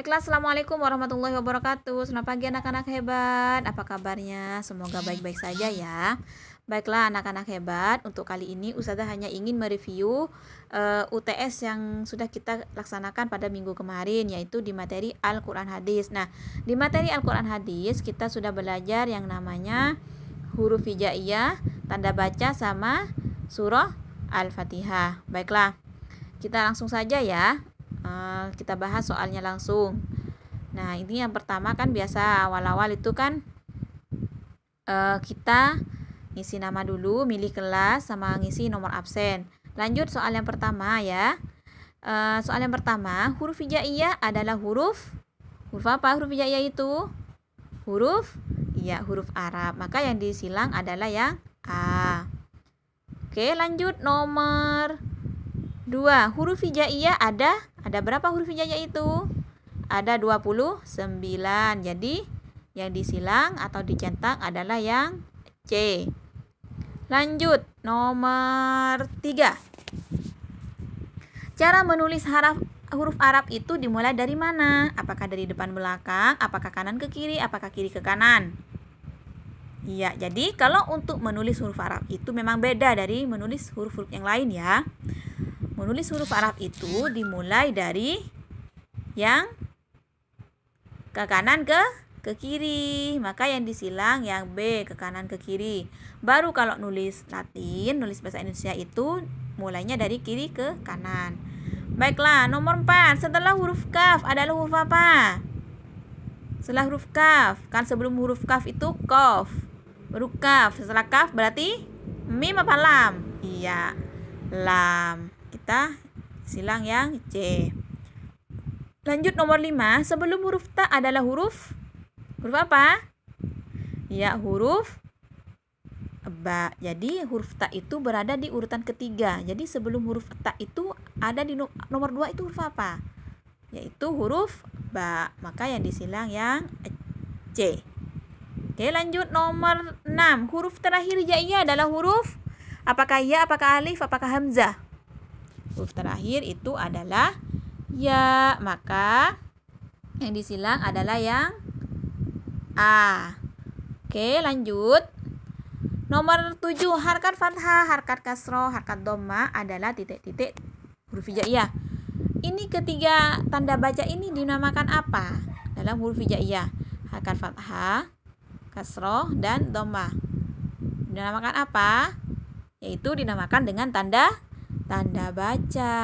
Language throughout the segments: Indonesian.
Baiklah, Assalamualaikum warahmatullahi wabarakatuh. Selamat pagi anak-anak hebat. Apa kabarnya? Semoga baik-baik saja ya. Baiklah anak-anak hebat, untuk kali ini Ustazah hanya ingin mereview UTS yang sudah kita laksanakan pada minggu kemarin, yaitu di materi Al-Quran Hadis. Nah, di materi Al-Quran Hadis kita sudah belajar yang namanya huruf hijaiyah, tanda baca, sama surah Al-Fatihah. Baiklah, kita langsung saja ya. Kita bahas soalnya langsung. Nah, ini yang pertama kan biasa awal-awal itu kan kita ngisi nama dulu, milih kelas, sama ngisi nomor absen. Lanjut soal yang pertama ya. Soal yang pertama, huruf hijaiyah adalah huruf apa? Huruf hijaiyah itu huruf Arab. Maka yang disilang adalah yang A. Oke, lanjut nomor 2. Huruf hijaiyah ada berapa huruf hijaiyah itu? Ada 29. Jadi yang disilang atau dicetak adalah yang C. Lanjut nomor 3. Cara menulis huruf Arab itu dimulai dari mana? Apakah dari depan belakang? Apakah kanan ke kiri? Apakah kiri ke kanan? Iya, jadi kalau untuk menulis huruf Arab itu memang beda dari menulis huruf-huruf yang lain ya. Menulis huruf Arab itu dimulai dari yang ke kanan ke kiri. Maka yang disilang yang B, ke kanan ke kiri. Baru kalau nulis Latin, nulis bahasa Indonesia itu mulainya dari kiri ke kanan. Baiklah, nomor 4. Setelah huruf kaf adalah huruf apa? Setelah huruf kaf, kan sebelum huruf kaf itu qaf. Baru kaf. Setelah kaf berarti mim apa lam? Iya, lam. Kita silang yang C. Lanjut nomor 5. Sebelum huruf ta adalah huruf apa? Ya, huruf ba. Jadi huruf ta itu berada di urutan ketiga. Jadi sebelum huruf ta itu ada di nomor 2 itu huruf apa? Yaitu huruf ba. Maka yang disilang yang C. Oke, lanjut nomor 6. Huruf terakhir hijaiyah adalah huruf apakah ya, apakah alif, apakah hamzah? Huruf terakhir itu adalah ya, maka yang disilang adalah yang A. Oke, lanjut. Nomor 7. Harkat fathah, harkat kasroh, harkat dhamma adalah titik-titik huruf hijaiyah. Ini ketiga tanda baca ini dinamakan apa dalam huruf hijaiyah? Harkat fathah, kasroh, dan dhamma. Dinamakan apa? Yaitu dinamakan dengan tanda baca.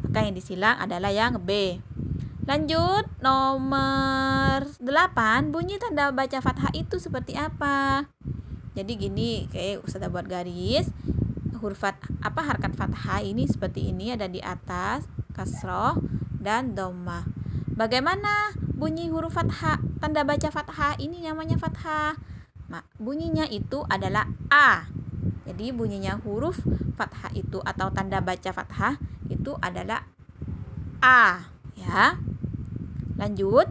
Maka yang disilang adalah yang B. Lanjut nomor 8. Bunyi tanda baca fathah itu seperti apa? Jadi gini, kayak Ustazah buat garis. Huruf harkat fathah ini seperti ini, ada di atas, kasroh, dan dhamma. Bagaimana bunyi huruf fathah, tanda baca fathah ini namanya fathah? Bunyinya itu adalah A. Jadi bunyinya huruf fathah itu atau tanda baca fathah itu adalah A ya. Lanjut.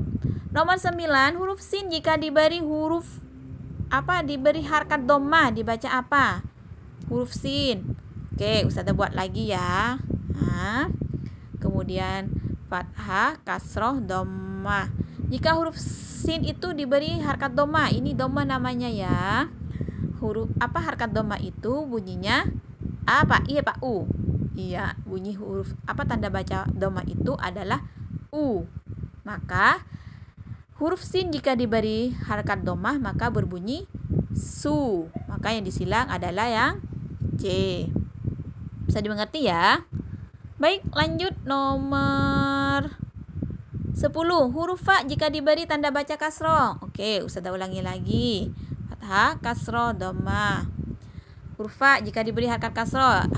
Nomor 9. Huruf sin jika diberi huruf apa? Diberi harkat dhamma dibaca apa? Huruf sin. Oke, Ustazah buat lagi ya. Nah, kemudian fathah, kasroh, dhamma. Jika huruf sin itu diberi harkat dhamma, ini dhamma namanya ya. Huruf apa harkat dhamma itu bunyinya apa? Iya Pak, U. Iya, bunyi huruf apa tanda baca dhamma itu adalah U. Maka huruf sin jika diberi harkat dhammah maka berbunyi su. Maka yang disilang adalah yang C. Bisa dimengerti ya? Baik, lanjut nomor 10. Huruf fa jika diberi tanda baca kasroh. Oke, Ustazah ulangi lagi. Fathah, kasroh, dhamma. Huruf fa jika diberi harkat kasroh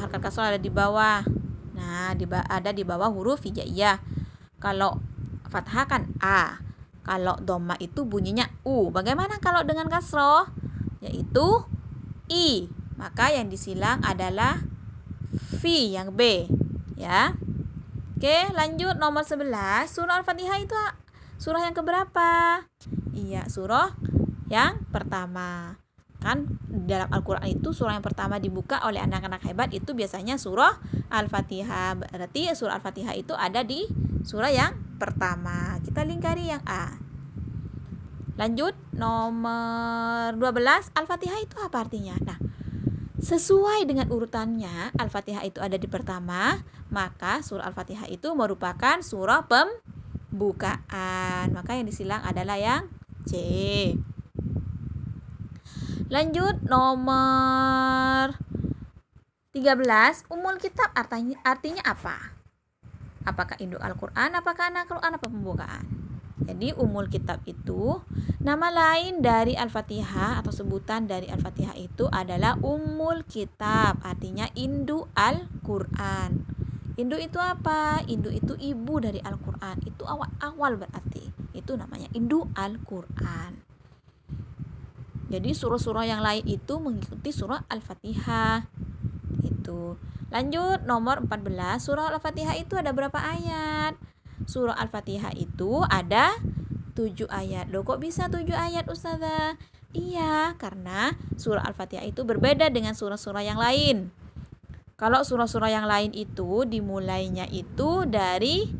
ada di bawah. Nah, ada di bawah huruf hijaiyah. Kalau fathah kan A. Kalau dhamma itu bunyinya U. Bagaimana kalau dengan kasroh? Yaitu I. Maka yang disilang adalah V yang B ya. Oke, lanjut nomor 11. Surah Al-Fatihah itu surah yang keberapa? Iya, surah yang pertama. Kan dalam Al-Quran itu surah yang pertama dibuka oleh anak-anak hebat itu biasanya surah Al-Fatihah. Berarti surah Al-Fatihah itu ada di surah yang pertama. Kita lingkari yang A. Lanjut, nomor 12, Al-Fatihah itu apa artinya? Nah, sesuai dengan urutannya, Al-Fatihah itu ada di pertama, maka surah Al-Fatihah itu merupakan surah pembukaan. Maka yang disilang adalah yang C. Lanjut, nomor 13, Ummul Kitab artinya apa? Apakah induk Al-Quran, apakah anak Al-Quran, apa pembukaan? Jadi Ummul Kitab itu nama lain dari Al-Fatihah atau sebutan dari Al-Fatihah itu adalah Ummul Kitab, artinya induk Al-Quran. Induk itu apa? Induk itu ibu dari Al-Quran. Itu awal berarti. Itu namanya induk Al-Quran. Jadi surah-surah yang lain itu mengikuti surah Al-Fatihah. Itu. Lanjut, nomor 14, surah Al-Fatihah itu ada berapa ayat? Surah Al-Fatihah itu ada 7 ayat. Loh, kok bisa 7 ayat, Ustazah? Iya, karena surah Al-Fatihah itu berbeda dengan surah-surah yang lain. Kalau surah-surah yang lain itu dimulainya itu dari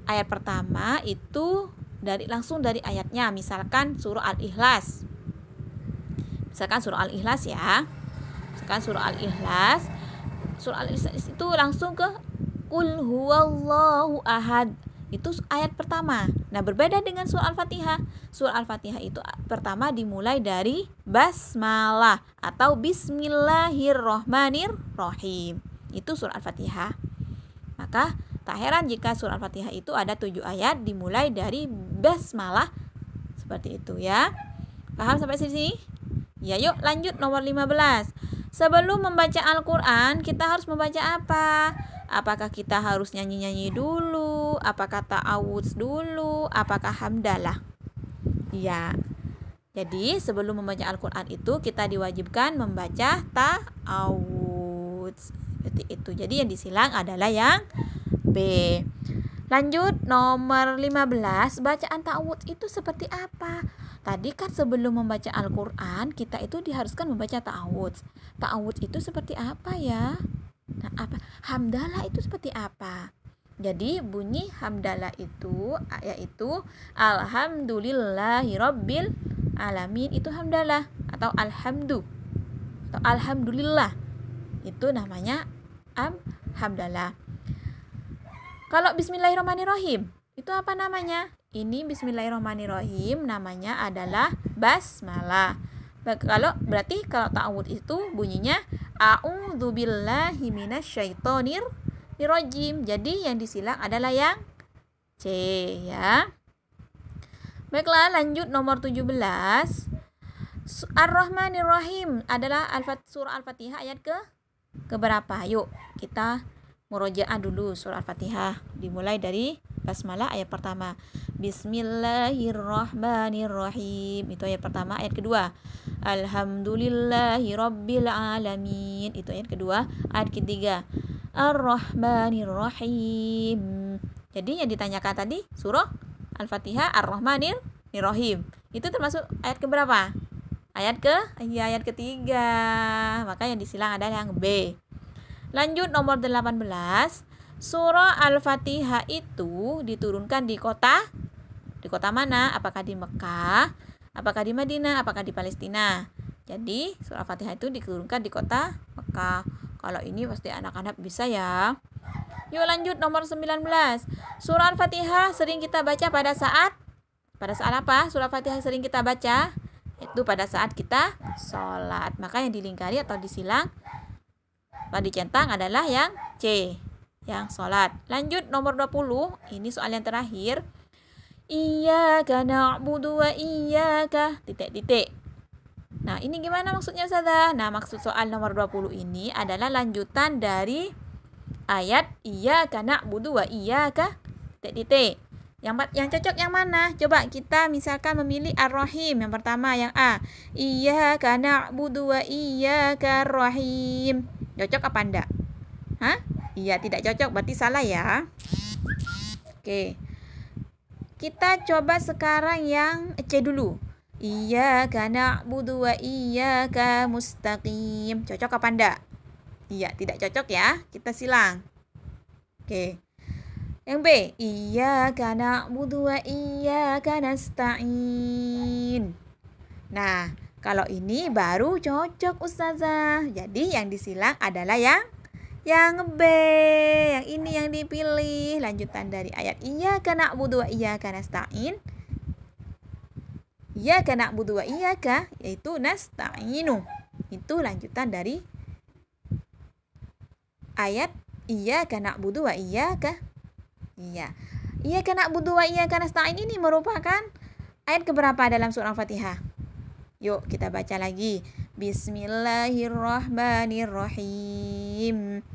ayat pertama itu langsung dari ayatnya. Misalkan surah Al-Ikhlas. Misalkan surah Al-Ikhlas ya. Misalkan surah Al-Ikhlas. Surah Al-Ikhlas itu langsung ke Qul huwallahu ahad. Itu ayat pertama. Nah, berbeda dengan surah Al-Fatihah. Surah Al-Fatihah itu pertama dimulai dari basmalah atau bismillahirrohmanirrohim. Itu surah Al-Fatihah. Maka tak heran jika surah Al-Fatihah itu ada 7 ayat dimulai dari basmalah. Seperti itu ya. Paham sampai sini? Ya, yuk lanjut nomor 15. Sebelum membaca Al-Quran, kita harus membaca apa? Apakah kita harus nyanyi-nyanyi dulu? Apakah ta'awudz dulu? Apakah hamdalah? Ya. Jadi sebelum membaca Al-Quran itu kita diwajibkan membaca ta'awudz. Seperti itu. Jadi yang disilang adalah yang B. Lanjut nomor 15. Bacaan ta'awudz itu seperti apa? Tadi kan sebelum membaca Al-Quran kita itu diharuskan membaca ta'awudz. Ta'awudz itu seperti apa ya? Nah, apa? Hamdalah itu seperti apa? Jadi bunyi hamdalah itu yaitu alhamdulillahirabbil alamin, itu hamdalah atau alhamdulillah. Itu namanya hamdalah. Kalau bismillahirrahmanirrahim, itu apa namanya? Ini bismillahirrahmanirrahim namanya adalah basmalah. Berarti kalau ta'awudz itu bunyinya a'udzubillahi minasyaitonirrajim. Jadi yang disilang adalah yang C ya. Baiklah, lanjut nomor 17. Ar-Rahmanir-Rahim adalah surah Al-Fatihah ayat ke berapa? Yuk kita murojaah dulu surah Al-Fatihah. Dimulai dari basmalah ayat pertama. Bismillahirrahmanirrahim. Itu ayat pertama. Ayat kedua, alhamdulillahirabbil alamin. Itu ayat kedua. Ayat ketiga, ar-rahmanirrahim. Jadi yang ditanyakan tadi surah Al-Fatihah ar-Rahmanir-Rahim. Itu termasuk ayat keberapa? Ayat ketiga. Maka yang disilang adalah yang B. Lanjut nomor 18. Surah Al-Fatihah itu diturunkan di kota mana? Apakah di Mekah? Apakah di Madinah? Apakah di Palestina? Jadi surah Al-Fatihah itu diturunkan di kota Mekah. Kalau ini pasti anak-anak bisa ya. Yuk lanjut nomor 19. Surah Al-Fatihah sering kita baca pada saat apa? Surah Al-Fatihah sering kita baca itu pada saat kita sholat. Maka yang dilingkari atau disilang atau dicentang adalah yang C, yang sholat. Lanjut nomor 20. Ini soal yang terakhir. Iyyaka na'budu wa iyyaka ... Nah, ini gimana maksudnya, Ustazah? Nah, maksud soal nomor 20 ini adalah lanjutan dari ayat iyyaka na'budu wa iyyaka ... Yang cocok yang mana? Coba kita misalkan memilih Ar-Rahim. Yang pertama yang A. Iyyaka na'budu wa iyyaka rahim. Cocok apa enggak? Hah? Iya, tidak cocok, berarti salah ya. Oke. Kita coba sekarang yang C dulu. Iyyaka na'budu wa iyyaka mustaqim. Cocok apa enggak? Iya, tidak cocok ya. Kita silang. Oke. Yang B, iyyaka na'budu wa iyyaka nasta'in. Nah, kalau ini baru cocok Ustazah. Jadi yang disilang adalah yang B. Yang ini yang dipilih. Lanjutan dari ayat iyyaka na'budu wa iyyaka nasta'in. Iyyaka na'budu wa iyyaka yaitu nasta'inu. Itu lanjutan dari ayat iyyaka na'budu wa iyyaka. Iya. Iyyaka na'budu wa iyyaka nasta'in ini merupakan ayat keberapa dalam surah Al-Fatihah? Yuk kita baca lagi. Bismillahirrahmanirrahim.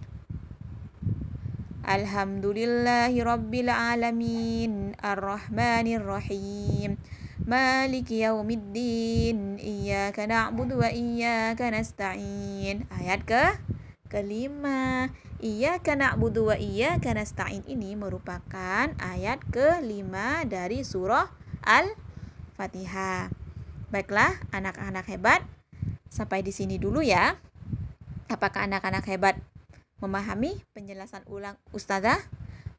Alhamdulillahirabbil alamin. Arrahmanirrahim. Maliki yaumiddin. Iyyaka na'budu wa iyyaka nasta'in. Ayat kelima. Iyyaka na'budu wa iyyaka nasta'in ini merupakan ayat kelima dari surah Al-Fatihah. Baiklah, anak-anak hebat. Sampai di sini dulu ya. Apakah anak-anak hebat memahami penjelasan ulang Ustazah?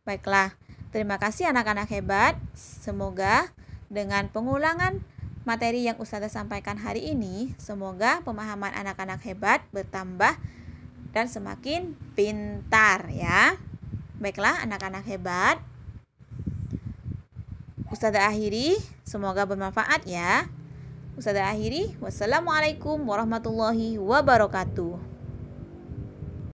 Baiklah, terima kasih anak-anak hebat. Semoga dengan pengulangan materi yang Ustazah sampaikan hari ini, semoga pemahaman anak-anak hebat bertambah dan semakin pintar ya. Baiklah anak-anak hebat, Ustazah akhiri, semoga bermanfaat ya. Ustazah akhiri, wassalamualaikum warahmatullahi wabarakatuh.